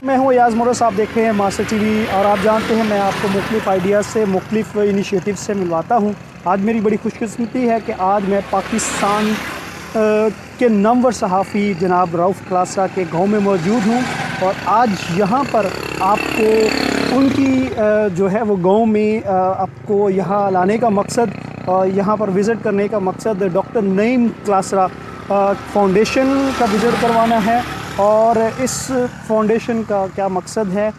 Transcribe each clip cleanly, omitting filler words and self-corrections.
میں ہوں ایاز مورس، آپ دیکھ رہے ہیں ماسٹر ٹی وی، اور آپ جانتے ہیں میں آپ کو مختلف آئیڈیاز سے مختلف انیشیٹو سے ملواتا ہوں۔ آج میری بڑی خوش قسمتی ہے کہ آج میں پاکستان کے نامور صحافی جناب رؤف کلاسرا کے گاؤں میں موجود ہوں، اور آج یہاں پر آپ کو ان کی جو ہے وہ گاؤں میں آپ کو یہاں لانے کا مقصد، یہاں پر وزٹ کرنے کا مقصد ڈاکٹر نعیم کلاسرا فاؤنڈیشن کا وزٹ کروانا ہے، اور اس فاؤنڈیشن کا کیا مقصد ہے،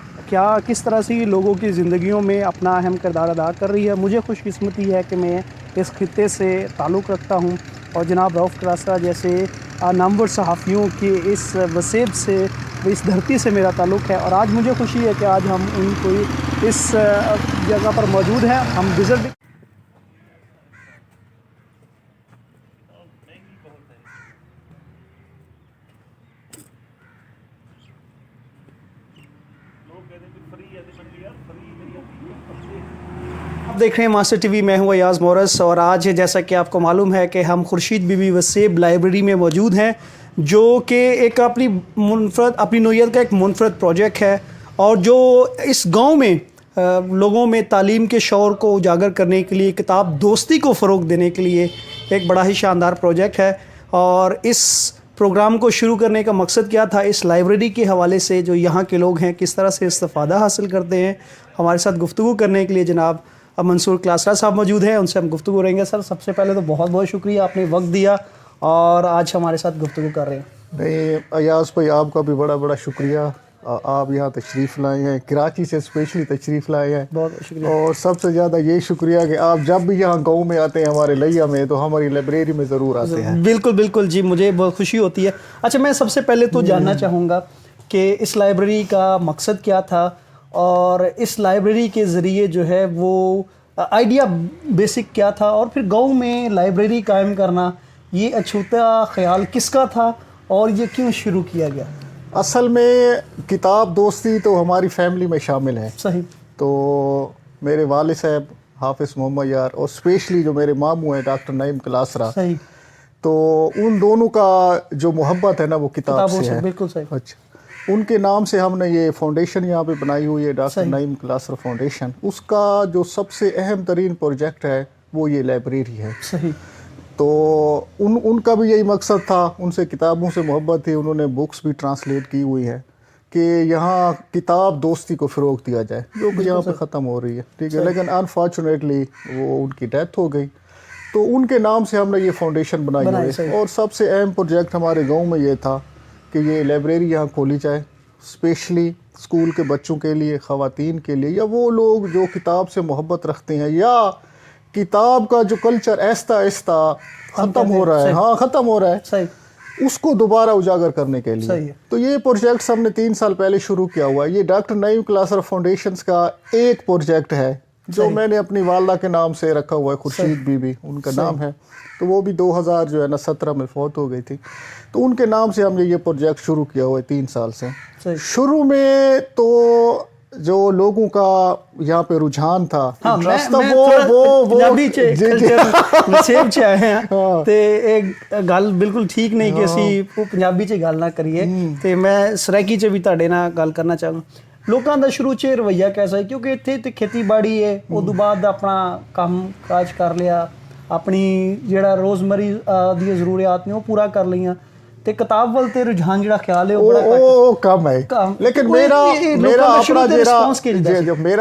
کس طرح سے لوگوں کی زندگیوں میں اپنا اہم کردار ادا کر رہی ہے۔ مجھے خوش قسمتی ہے کہ میں اس خطے سے تعلق رکھتا ہوں، اور جناب رؤف کلاسرا جیسے نامور صحافیوں کے اس وسیب سے، اس دھرتی سے میرا تعلق ہے، اور آج مجھے خوشی ہے کہ آج ہم ان کو اس جگہ پر موجود ہیں۔ ہم وزٹ آپ دیکھ رہے ہیں ماسٹر ٹی وی، میں ہوں ایاز مورس، اور آج جیسا کہ آپ کو معلوم ہے کہ ہم خورشید بی بی وسیب لائبریری میں موجود ہیں، جو کہ ایک اپنی نوعیت کا ایک منفرد پروجیکٹ ہے، اور جو اس گاؤں میں لوگوں میں تعلیم کے شعور کو اجاگر کرنے کے لیے، کتاب دوستی کو فروغ دینے کے لیے ایک بڑا ہی شاندار پروجیکٹ ہے۔ اور اس پروگرام کو شروع کرنے کا مقصد کیا تھا، اس لائبریری کے حوالے سے جو یہاں کے لوگ ہیں کس طرح سے استفادہ حاصل کرتے ہیں۔ ہمارے ساتھ گفتگو کرنے کے لیے جناب منصور کلاسرا صاحب موجود ہیں، ان سے ہم گفتگو کریں گے۔ سر، سب سے پہلے تو بہت بہت شکریہ، آپ نے وقت دیا اور آج ہمارے ساتھ گفتگو کر رہے ہیں۔ نہیں ایاز بھائی، آپ کا بھی بڑا بڑا شکریہ، آپ یہاں تشریف لائے ہیں، کراچی سے اسپیشلی تشریف لائے ہیں، بہت شکریہ۔ اور سب سے زیادہ یہ شکریہ کہ آپ جب بھی یہاں گاؤں میں آتے ہیں ہمارے لیا میں، تو ہماری لائبریری میں ضرور آتے ہیں۔ بالکل بالکل جی، مجھے بہت خوشی ہوتی ہے۔ اچھا، میں سب سے پہلے تو جاننا چاہوں گا کہ اس لائبریری کا مقصد کیا تھا، اور اس لائبریری کے ذریعے جو ہے وہ آئیڈیا بیسک کیا تھا، اور پھر گاؤں میں لائبریری قائم کرنا یہ اچھوتا خیال کس کا تھا، اور یہ کیوں شروع کیا گیا؟ اصل میں کتاب دوستی تو ہماری فیملی میں شامل ہے۔ صحیح۔ تو میرے والد صاحب حافظ محمد یار، اور اسپیشلی جو میرے ماموں ہیں ڈاکٹر نعیم کلاسرا، صحیح۔ تو ان دونوں کا جو محبت ہے نا وہ کتاب سے ہے۔ بالکل صحیح۔ اچھا، ان کے نام سے ہم نے یہ فاؤنڈیشن یہاں پہ بنائی ہوئی ہے، ڈاکٹر نعیم کلاسرا فاؤنڈیشن۔ اس کا جو سب سے اہم ترین پروجیکٹ ہے وہ یہ لائبریری ہے۔ صحیح۔ تو ان کا بھی یہی مقصد تھا، ان سے کتابوں سے محبت تھی، انہوں نے بکس بھی ٹرانسلیٹ کی ہوئی ہے کہ یہاں کتاب دوستی کو فروغ دیا جائے، جو کہ یہاں پہ ختم ہو رہی ہے، ٹھیک ہے، لیکن انفارچونیٹلی وہ ان کی ڈیتھ ہو گئی۔ تو ان کے نام سے ہم نے یہ فاؤنڈیشن بنائی ہے، اور سب سے اہم پروجیکٹ ہمارے گاؤں میں یہ تھا کہ یہ لائبریری یہاں کھولی جائے، اسپیشلی اسکول کے بچوں کے لیے، خواتین کے لیے، یا وہ لوگ جو کتاب سے محبت رکھتے ہیں، یا کتاب کا جو کلچر آہستہ آہستہ ختم ہو رہا ہے، ختم ہو رہا ہے، اس کو دوبارہ اجاگر کرنے کے لیے۔ تو یہ پروجیکٹ ہم نے 3 سال پہلے شروع کیا ہوا ہے۔ یہ ڈاکٹر نعیم کلاسرا فاؤنڈیشنز کا ایک پروجیکٹ ہے جو میں نے اپنی والدہ کے نام سے رکھا ہوا ہے، خورشید بی بی ان کا نام ہے، تو وہ بھی 2017 میں فوت ہو گئی تھی۔ تو ان کے نام سے ہم نے یہ پروجیکٹ شروع کیا ہوا ہے 3 سال سے۔ شروع میں تو جو لوگوں کا یہاں پہ رجحان تھا، انٹرسٹ تھا، نصیب چ آئے ہیں تے ایک گل بالکل ٹھیک نہیں کہ اسی پنجابی چ گل نہ کریے، تے میں سرائکی چ بھی تہاڈے نال گل کرنا چاہوں۔ لوکاں دا شروع چ رویہ کیسا ہے، کیونکہ اتنے تے کھیتی باڑی ہے، ادو بعد اپنا کام کاج کر لیا، اپنی جڑا روزمری دی ضروریات نے وہ پورا کر لیاں، تے کتاب ول تے رجحان جڑا خیال ہے وہ کم ہے۔ لیکن میرا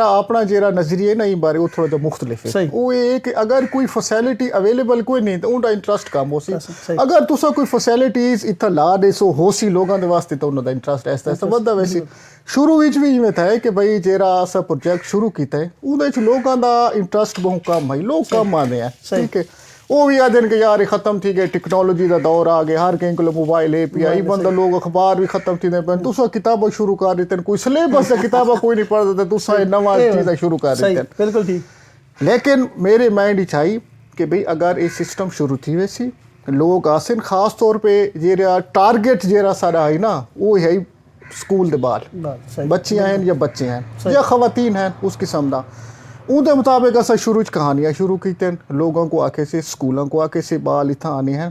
اپنا جیڑا نظریہ نہیں بارے وہ تھوڑا جا مختلف ہے۔ وہ یہ کہ اگر کوئی فیسلٹی اویلیبل کوئی نہیں تو انہاں انٹرسٹ کم ہو سی، اگر تساں کوئی فیسلٹیز اتنا لا دے سو ہو سی لوگاں دے واسطے، تو انہاں دا انٹرسٹ ایسا ایسا بڑھدا ویسے۔ شروع وچ بھی ایویں تھا کہ بھائی جیڑا اسا پروجیکٹ شروع کیتا ہے اودے وچ لوکاں دا انٹرسٹ بہت کم ہے، لوگ کم آندے ہیں، ٹھیک ہے۔ وہ بھی آدھے کہ یار ختم تھی گئے، ٹیکنالوجی دا دور آ گیا، ہر کہیں کو موبائل ہے پیا، ای بندہ لوگ اخبار بھی ختم تھی دے پن، تساں کتاباں شروع کر دیتے ہیں، کوئی سلیبس کتاباں کوئی نہیں پڑھتا تھا، تساں نواں چیزاں شروع کر دیتے ہیں۔ بالکل ٹھیک۔ لیکن میرے مائنڈ وچ آئی کہ بھئی اگر یہ سسٹم شروع تھی ویسی لوگ آسن، خاص طور پہ جیڑا ٹارگیٹ جیڑا سارا ہے نا وہ ہے سکول دے بال بچیاں ہیں یا بچے ہیں یا خواتین ہیں، اس قسم دا ان دے مطابق ایسا شروع کہانیاں شروع کیتے ہیں، لوگوں کو آکے سے سکولوں کو آکے سے بال اتنا آنے ہیں،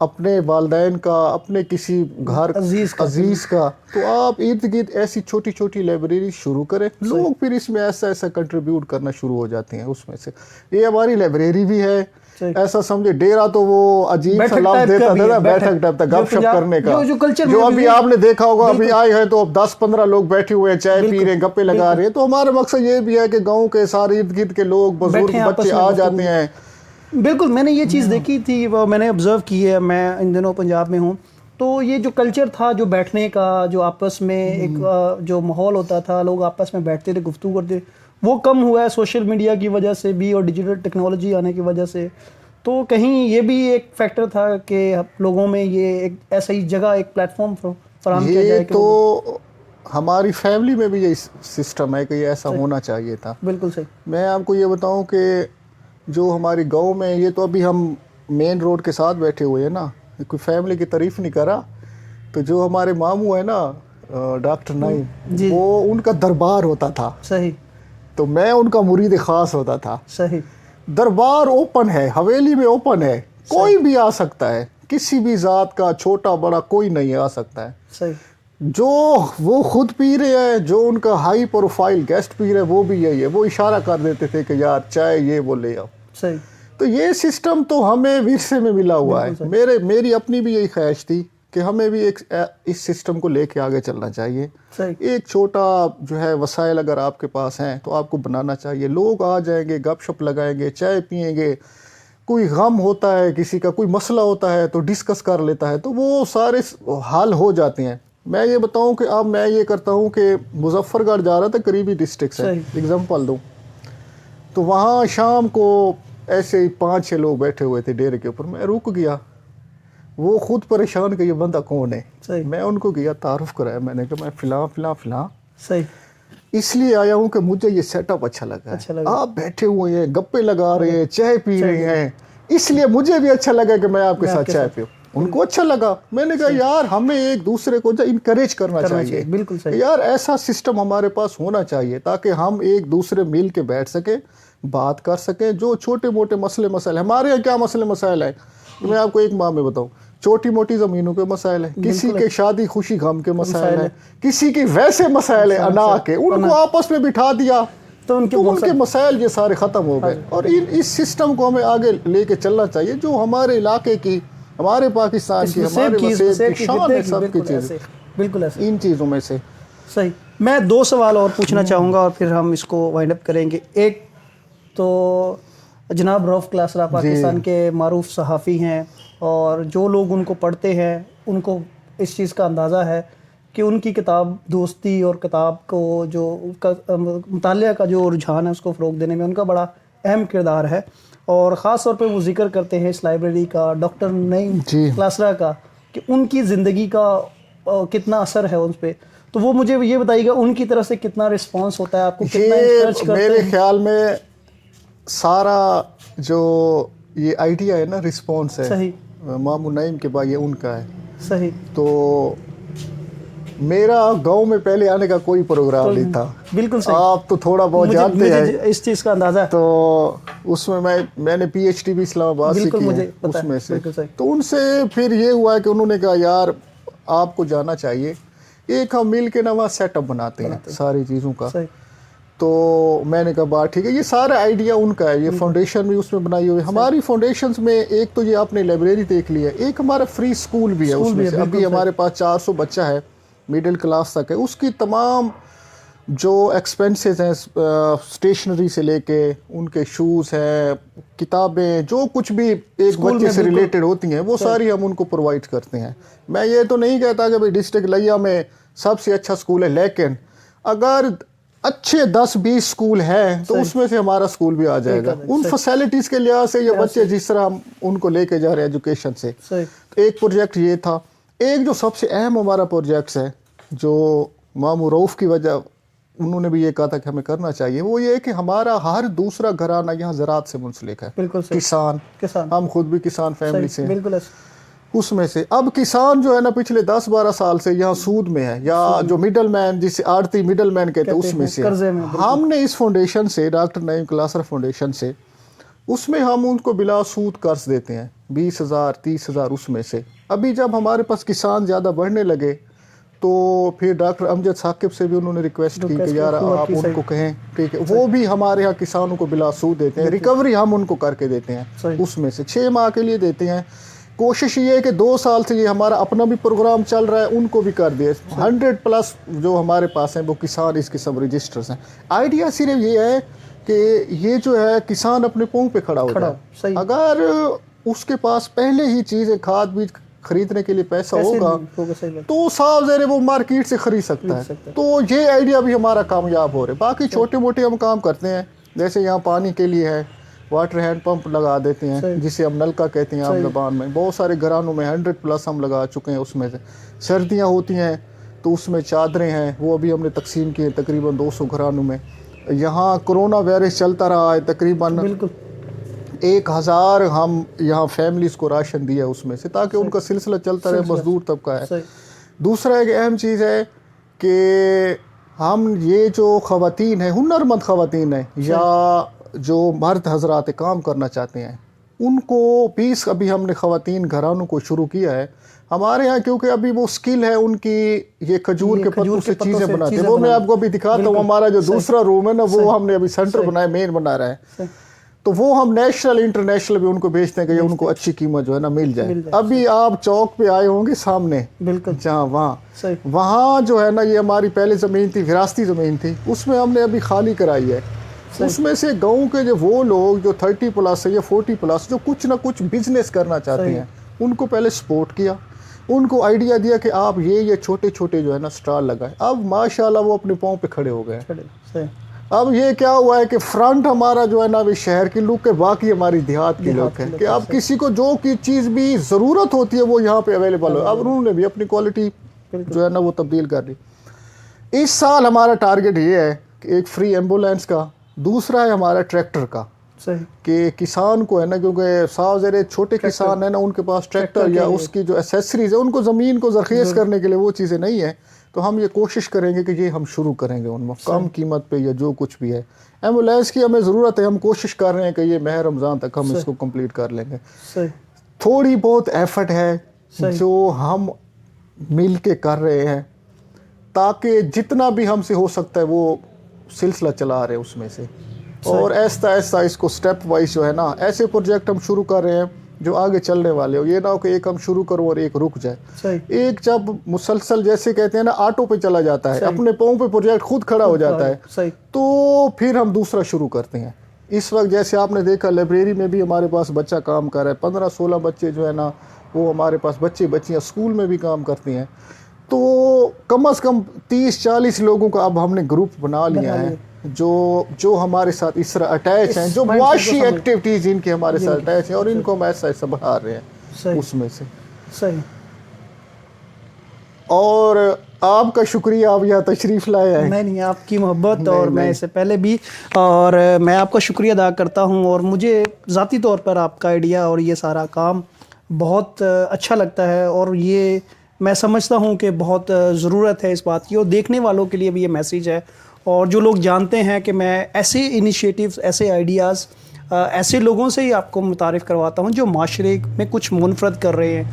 اپنے والدین کا, اپنے کسی گھر عزیز کا, تو آپ ارد گرد ایسی چھوٹی چھوٹی لائبریری شروع کریں. لوگ پھر اس میں ایسا ایسا کنٹریبیوٹ کرنا شروع ہو جاتے ہیں. اس میں سے یہ ہماری لائبریری بھی ہے. ایسا سمجھے ڈیرا تو وہ عجیب سا لفظ دیتا تھا, بیٹھک ٹائپ تھا, گپ شپ کرنے کا, جو ابھی آپ نے دیکھا ہوگا. ابھی آئے ہیں تو اب 10-15 لوگ بیٹھے ہوئے ہیں, چائے پی رہے ہیں, گپے لگا رہے ہیں. تو ہمارا مقصد یہ بھی ہے کہ گاؤں کے سارے ارد گرد کے لوگ, بزرگ, بچے آ جاتے ہیں. بالکل, میں نے یہ چیز دیکھی تھی, وہ میں نے آبزرو کی ہے. میں ان دنوں پنجاب میں ہوں, تو یہ جو کلچر تھا جو بیٹھنے کا, جو آپس میں ایک جو ماحول ہوتا تھا, لوگ آپس میں بیٹھتے تھے, گفتگو کرتے, وہ کم ہوا ہے سوشل میڈیا کی وجہ سے بھی اور ڈیجیٹل ٹیکنالوجی آنے کی وجہ سے. تو کہیں یہ بھی ایک فیکٹر تھا کہ لوگوں میں یہ ایک ایسا ہی جگہ, ایک پلیٹ فارم فراہم کیا جائے. تو ہماری فیملی میں بھی یہ سسٹم ہے کہ یہ ایسا ہونا چاہیے تھا. بالکل صحیح. میں آپ کو یہ بتاؤں کہ جو ہماری گاؤں میں, یہ تو ابھی ہم مین روڈ کے ساتھ بیٹھے ہوئے ہیں نا, کوئی فیملی کی تعریف نہیں کرا, تو جو ہمارے ماموں ہیں نا ڈاکٹر نعیم, وہ ان کا دربار ہوتا تھا. صحیح. تو میں ان کا مرید خاص ہوتا تھا. صحیح. دربار اوپن ہے, حویلی میں اوپن ہے, کوئی بھی آ سکتا ہے, کسی بھی ذات کا, چھوٹا بڑا کوئی نہیں آ سکتا ہے. صحیح. جو وہ خود پی رہے ہیں, جو ان کا ہائی پروفائل گیسٹ پی رہے ہیں, وہ بھی یہی ہے. وہ اشارہ کر دیتے تھے کہ یار چائے یہ وہ لے آؤ. صحیح. تو یہ سسٹم تو ہمیں ورثے میں ملا ہوا ہے. میری اپنی بھی یہی خواہش تھی کہ ہمیں بھی ایک اس سسٹم کو لے کے آگے چلنا چاہیے. ایک چھوٹا جو ہے وسائل اگر آپ کے پاس ہیں تو آپ کو بنانا چاہیے. لوگ آ جائیں گے, گپ شپ لگائیں گے, چائے پئیں گے, کوئی غم ہوتا ہے, کسی کا کوئی مسئلہ ہوتا ہے تو ڈسکس کر لیتا ہے, تو وہ سارے حل ہو جاتے ہیں. میں یہ بتاؤں کہ اب میں یہ کرتا ہوں کہ مظفر گڑھ جا رہا تھا, قریبی ڈسٹرکٹ ہے, اگزامپل دوں, تو وہاں شام کو ایسے ہی 5-6 لوگ بیٹھے ہوئے تھے ڈیرے کے اوپر. میں رک گیا, وہ خود پریشان کہ یہ بندہ کون ہے. میں ان کو گیا, تعارف کرایا, میں نے کہا میں فلاں فلاں فلاں. صحیح. اس لیے آیا ہوں کہ مجھے یہ سیٹ اپ اچھا لگا ہے. آپ بیٹھے ہوئے ہیں, گپے لگا رہے ہیں, چائے پی رہے ہیں, اس لیے مجھے بھی اچھا لگا کہ میں آپ کے ساتھ چائے پیوں. ان کو اچھا لگا. میں نے کہا یار ہمیں ایک دوسرے کو انکریج کرنا چاہیے. بالکل صحیح. یار ایسا سسٹم ہمارے پاس ہونا چاہیے تاکہ ہم ایک دوسرے مل کے بیٹھ سکیں, بات کر سکیں. جو چھوٹے موٹے مسائل, ہمارے یہاں کیا مسائل ہیں, میں آپ کو ایک ماہ میں بتاؤں. چھوٹی موٹی زمینوں کے مسائل ہیں, کسی کے شادی خوشی غم کے مسائل ہیں, کسی کے ویسے مسائل ہیں انا کے, ان کو آپس میں بٹھا دیا تو ان کے مسائل یہ سارے ختم ہو گئے. اور اس سسٹم کو ہمیں آگے لے کے چلنا چاہیے, جو ہمارے علاقے کی, ہمارے پاکستان کی, ہمارے مسیب کی شان ہے, سب کی چیزیں. بالکل ایسے ان چیزوں میں سے. صحیح. میں 2 سوال اور پوچھنا چاہوں گا اور پھر ہم اس کو وائنڈ اپ کریں گے. ایک تو جناب رؤف کلاسرا پاکستان کے معروف صحافی ہیں, اور جو لوگ ان کو پڑھتے ہیں ان کو اس چیز کا اندازہ ہے کہ ان کی کتاب دوستی اور کتاب کو جو مطالعہ کا جو رجحان ہے اس کو فروغ دینے میں ان کا بڑا اہم کردار ہے. اور خاص طور پہ وہ ذکر کرتے ہیں اس لائبریری کا, ڈاکٹر نعیم کلاسرا کا, کہ ان کی زندگی کا کتنا اثر ہے ان پہ. تو وہ مجھے یہ بتائیے گا ان کی طرف سے کتنا رسپانس ہوتا ہے, آپ کو کتنا انکریج کرتے ہیں. میرے خیال میں سارا جو یہ آئیڈیا ہے نا, رسپانس ہے, صحیح, مامو نعیم کے بعد یہ ان کا ہے. صحیح. تو میرا گاؤں میں پہلے آنے کا کوئی پروگرام نہیں تھا. بالکل صحیح. آپ تو تھوڑا بہت جانتے ہیں اس چیز کا اندازہ. تو اس میں نے پی ایچ ڈی بھی اسلام آباد سے کی ہے اس میں سے. تو ان سے پھر یہ ہوا ہے کہ انہوں نے کہا یار آپ کو جانا چاہیے, ایک ہم مل کے نا وہاں سیٹ اپ بناتے ہیں ساری چیزوں کا. تو میں نے کہا بات ٹھیک ہے, یہ سارا آئیڈیا ان کا ہے. یہ فاؤنڈیشن بھی اس میں بنائی ہوئی ہے. ہماری فاؤنڈیشنز میں ایک تو یہ آپ نے لائبریری دیکھ لی ہے, ایک ہمارا فری اسکول بھی ہے اس میں سے. ابھی ہمارے پاس 400 بچہ ہے, مڈل کلاس تک ہے. اس کی تمام جو ایکسپینسز ہیں, اسٹیشنری سے لے کے ان کے شوز ہیں, کتابیں, جو کچھ بھی ایک بچے سے ریلیٹڈ ہوتی ہیں وہ ساری ہم ان کو پرووائڈ کرتے ہیں. میں یہ تو نہیں کہتا کہ بھائی ڈسٹرکٹ لیا میں سب سے اچھا اسکول ہے, لیکن اگر اچھے 10-20 اسکول ہیں تو اس میں سے ہمارا اسکول بھی آ جائے گا. ان فیسلٹیز کے لحاظ سے یہ بچے جس طرح ہم ان کو لے کے جا رہے ہیں ایجوکیشن سے. ایک پروجیکٹ یہ تھا. ایک جو سب سے اہم ہمارا پروجیکٹس ہے جو مامو رؤف کی وجہ انہوں نے بھی یہ کہا تھا کہ ہمیں کرنا چاہیے, وہ یہ ہے کہ ہمارا ہر دوسرا گھرانہ یہاں زراعت سے منسلک ہے. کسان, ہم خود بھی کسان فیملی سے ہیں. اس میں سے اب کسان جو ہے نا پچھلے 10-12 سال سے یہاں سود میں ہے, یا جو مڈل مین جسے آڑتی مڈل مین کہتے ہیں اس میں سے. ہم نے اس فاؤنڈیشن سے, ڈاکٹر نعیم کلاسرا فاؤنڈیشن سے, اس میں ہم ان کو بلا سود قرض دیتے ہیں 20,000 30,000 اس میں سے. ابھی جب ہمارے پاس کسان زیادہ بڑھنے لگے تو پھر ڈاکٹر امجد ثاقب سے بھی انہوں نے ریکویسٹ کی کہ یار آپ ان کو کہیں ٹھیک ہے, وہ بھی ہمارے ہاں کسانوں کو بلا سود دیتے ہیں, ریکوری ہم ان کو کر کے دیتے ہیں اس میں سے 6 ماہ کے لیے دیتے ہیں. کوشش یہ ہے کہ 2 سال سے یہ ہمارا اپنا بھی پروگرام چل رہا ہے, ان کو بھی کر دیا. 100+ جو ہمارے پاس ہیں وہ کسان اس قسم رجسٹرز ہیں. آئیڈیا صرف یہ ہے کہ یہ جو ہے کسان اپنے پاؤں پہ کھڑا ہو جائے. اگر اس کے پاس پہلے ہی چیزیں کھاد بیج خریدنے کے لیے پیسہ ہوگا تو صاف ظاہر وہ مارکیٹ سے خرید سکتا ہے. تو یہ آئیڈیا بھی ہمارا کامیاب ہو رہا ہے. باقی چھوٹے موٹے ہم کام کرتے ہیں, جیسے یہاں پانی کے لیے ہے واٹر ہینڈ پمپ لگا دیتے ہیں جسے ہم نلکا کہتے ہیں عام زبان میں. بہت سارے گھرانوں میں 100+ ہم لگا چکے ہیں. اس میں سے سردیاں ہوتی ہیں تو اس میں چادریں ہیں, وہ ابھی ہم نے تقسیم کی ہیں تقریباً 200 گھرانوں میں. یہاں کرونا وائرس چلتا رہا ہے, تقریباً 1,000 ہم یہاں فیملیز کو راشن دیا اس میں سے, تاکہ ان کا سلسلہ چلتا رہے. مزدور طبقہ ہے. دوسرا ایک اہم چیز ہے کہ ہم یہ جو خواتین ہیں, ہنرمند خواتین ہیں یا جو مرد حضرات کام کرنا چاہتے ہیں, ان کو 20 ابھی ہم نے خواتین گھرانوں کو شروع کیا ہے ہمارے ہاں, کیونکہ ابھی وہ سکل ہے ان کی, یہ کھجور کے پتوں سے چیزیں بناتے ہیں. وہ میں آپ کو ابھی دکھاتا ہوں. ہمارا جو دوسرا روم ہے نا, وہ ہم نے ابھی سینٹر بنایا, مین بنا رہا ہے. تو وہ ہم نیشنل انٹرنیشنل بھی ان کو بھیجتے ہیں کہ ان کو اچھی قیمت جو ہے نا مل جائے. ابھی آپ چوک پہ آئے ہوں گے سامنے, جہاں وہاں جو ہے نا یہ ہماری پہلے زمین تھی, وراثتی زمین تھی, اس میں ہم نے ابھی خالی کرائی ہے. اس میں سے گاؤں کے جو وہ لوگ جو 30+ ہے یا 40+ جو کچھ نہ کچھ بزنس کرنا چاہتے ہیں, ان کو پہلے سپورٹ کیا, ان کو آئیڈیا دیا کہ آپ یہ چھوٹے چھوٹے جو ہے نا سٹال لگائیں. اب ماشاءاللہ وہ اپنے پاؤں پہ کھڑے ہو گئے. اب یہ کیا ہوا ہے کہ فرنٹ ہمارا جو ہے نا ابھی شہر کی لک ہے, باقی ہماری دیہات کی لک ہے, کہ اب کسی کو جو کی چیز بھی ضرورت ہوتی ہے وہ یہاں پہ اویلیبل ہو. اب انہوں نے بھی اپنی کوالٹی جو ہے نا وہ تبدیل کر دی. اس سال ہمارا ٹارگٹ یہ ہے کہ ایک فری ایمبولینس کا, دوسرا ہے ہمارا ٹریکٹر کا, کہ کسان کو ہے نا, کیونکہ صاف ظاہر چھوٹے کسان ہیں نا, ان کے پاس ٹریکٹر یا اس کی جو ایسیسریز ہیں, ان کو زمین کو زرخیز کرنے کے لیے وہ چیزیں نہیں ہیں. تو ہم یہ کوشش کریں گے کہ یہ ہم شروع کریں گے ان میں کم قیمت پہ یا جو کچھ بھی ہے. ایمبولینس کی ہمیں ضرورت ہے, ہم کوشش کر رہے ہیں کہ یہ ماہ رمضان تک ہم اس کو کمپلیٹ کر لیں گے. تھوڑی بہت ایفرٹ ہے جو ہم مل کے کر رہے ہیں, تاکہ جتنا بھی ہم سے ہو سکتا ہے وہ سلسلہ چلا رہے اس میں سے. اور ایسا ایسا اس کو سٹیپ وائز جو ہے نا, ایسے پروجیکٹ ہم شروع کر رہے ہیں جو آگے چلنے والے ہو. یہ نہ ہو کہ ایک ہم شروع کرو اور ایک رک جائے. ایک جب مسلسل جیسے کہتے ہیں نا آٹو پہ چلا جاتا ہے, اپنے پاؤں پہ پروجیکٹ خود کھڑا ہو جاتا ہے, تو پھر ہم دوسرا شروع کرتے ہیں. اس وقت جیسے آپ نے دیکھا لائبریری میں بھی ہمارے پاس بچہ کام کر رہا ہے, 15-16 بچے جو ہے نا وہ ہمارے پاس بچے بچیاں اسکول میں بھی کام کرتے ہیں. تو کم از کم 30-40 لوگوں کا اب ہم نے گروپ بنا لیا ہے جو ہمارے ساتھ اس طرح اٹیچ ہیں, جو معاشی ایکٹیویٹیز ان کے ہمارے ساتھ اٹیچ ہیں, اور ان کو ہم ایسا ایسا بڑھا رہے ہیں اس میں سے. اور آپ کا شکریہ, آپ یہاں تشریف لائے ہیں. نہیں, آپ کی محبت, اور میں اس سے پہلے بھی, اور میں آپ کا شکریہ ادا کرتا ہوں. اور مجھے ذاتی طور پر آپ کا آئیڈیا اور یہ سارا کام بہت اچھا لگتا ہے, اور یہ میں سمجھتا ہوں کہ بہت ضرورت ہے اس بات کی, اور دیکھنے والوں کے لیے بھی یہ میسیج ہے. اور جو لوگ جانتے ہیں کہ میں ایسے انیشیٹیوز, ایسے آئیڈیاز ایسے لوگوں سے ہی آپ کو متعارف کرواتا ہوں جو معاشرے میں کچھ منفرد کر رہے ہیں,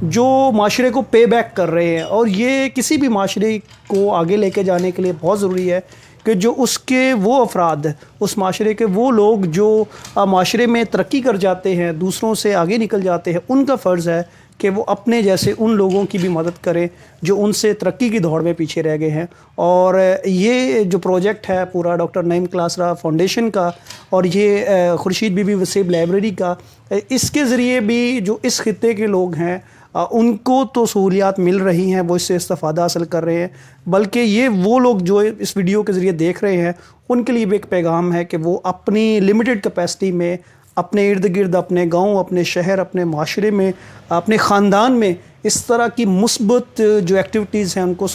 جو معاشرے کو پے بیک کر رہے ہیں. اور یہ کسی بھی معاشرے کو آگے لے کے جانے کے لیے بہت ضروری ہے کہ جو اس کے وہ افراد, اس معاشرے کے وہ لوگ جو معاشرے میں ترقی کر جاتے ہیں, دوسروں سے آگے نکل جاتے ہیں, ان کا فرض ہے کہ وہ اپنے جیسے ان لوگوں کی بھی مدد کریں جو ان سے ترقی کی دوڑ میں پیچھے رہ گئے ہیں. اور یہ جو پروجیکٹ ہے پورا ڈاکٹر نعیم کلاسرا فاؤنڈیشن کا, اور یہ خورشید بی بی وسیب لائبریری کا, اس کے ذریعے بھی جو اس خطے کے لوگ ہیں ان کو تو سہولیات مل رہی ہیں, وہ اس سے استفادہ حاصل کر رہے ہیں, بلکہ یہ وہ لوگ جو اس ویڈیو کے ذریعے دیکھ رہے ہیں ان کے لیے بھی ایک پیغام ہے کہ وہ اپنی لمیٹڈ کیپیسٹی میں اپنے ارد گرد, اپنے گاؤں, اپنے شہر, اپنے معاشرے میں, اپنے خاندان میں اس طرح کی مثبت جو ایکٹیویٹیز ہیں ان کو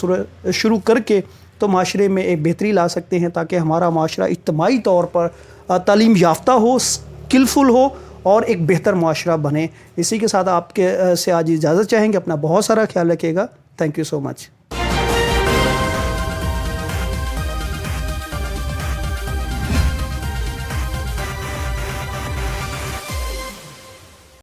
شروع کر کے تو معاشرے میں ایک بہتری لا سکتے ہیں, تاکہ ہمارا معاشرہ اجتماعی طور پر تعلیم یافتہ ہو, اسکلفل ہو, اور ایک بہتر معاشرہ بنے. اسی کے ساتھ آپ کے سے آج اجازت چاہیں گے. اپنا بہت سارا خیال رکھیے گا. Thank you so much.